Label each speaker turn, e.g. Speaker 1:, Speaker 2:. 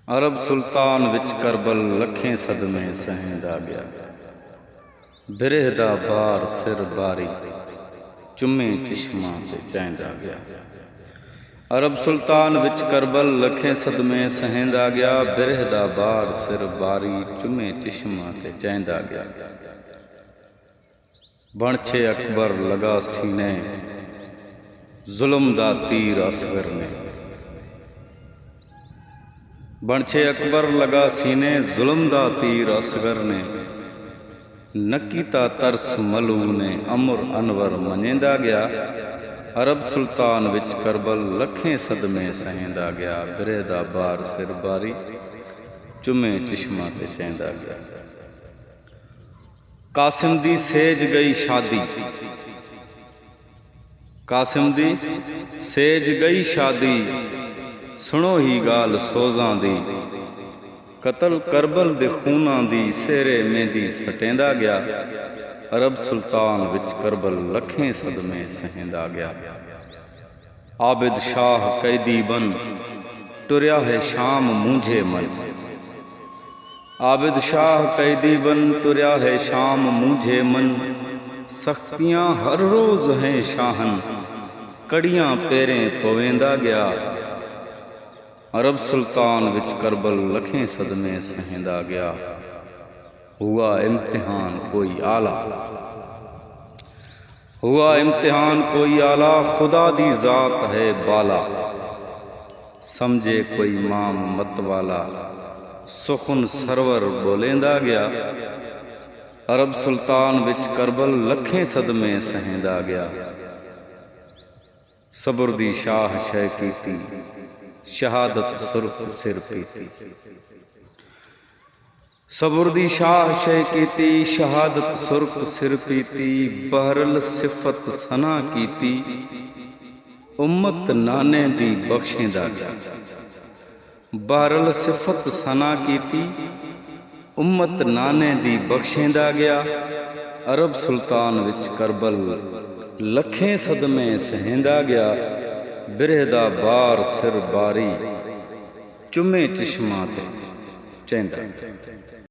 Speaker 1: अरब सुल्तान विच करबल लखें सदमे सहेंदा गया। बिरह दा बार सिर बारी चुम्मे चिश्मा ते चैंदा गया। अरब सुल्तान विच करबल लखें सदमे सहेंदा गया। बिरह दा बार सिर बारी चुम्मे चिश्मा ते चैंदा गया। बनछे अकबर लगा सीने जुल्म दा तीर असगर ने। बनछे अकबर लगा सीने जुल्म दा तीर असगर ने। नकीता तरस मलू ने अमर अनवर मनेंदा गया। अरब सुल्तान विच करबल लखें सदमे सहेंदा गया। बिरह दा बार सिर बारी चुम्मे चिश्मा ते चैंदा गया। कासिम दी सेज गई शादी, कासिम दी सेज गई शादी सुनो ही गाल सोजां दी। कतल करबल दे खूनां दी सेरे मेहदी सटेंदा गया। अरब सुल्तान विच करबल लखें सदमे सहेंदा गया। आबिद शाह कैदी बन टुरया है शाम मूंझे मन। आबिद शाह कैदी बन टुरया है शाम मूंझे मन। सख्तियां हर रोज हैं शाहन कड़ियां पेरें पवेंदा गया। अरब सुल्तान विच करबल लखें सदमे सहेंदा गया। हुआ इम्तिहान कोई आला, हुआ इम्तिहान कोई आला खुदा दी जात है बाला। समझे कोई माम मत वाला सुखन सरवर बोलेंदा गया। अरब सुल्तान विच करबल लखें सदमे सहेंदा गया। सबर दी शाह शै कीती शहादत सुर्ख सिर पीती। सबर दी शाह शै कीती शहादत सुर्ख सिर पीती। बहरल सिफत सना कीती उम्मत नाने दी बख्शेंदा गया। बहरल सिफत सना कीती उम्मत नाने दी बख्शेंदा गया। अरब सुल्तान विच करबल लखें सदमे सहेंदा गया। बिरह दा बार सिर बारी चुम्मे चिश्मा ते चैंदा।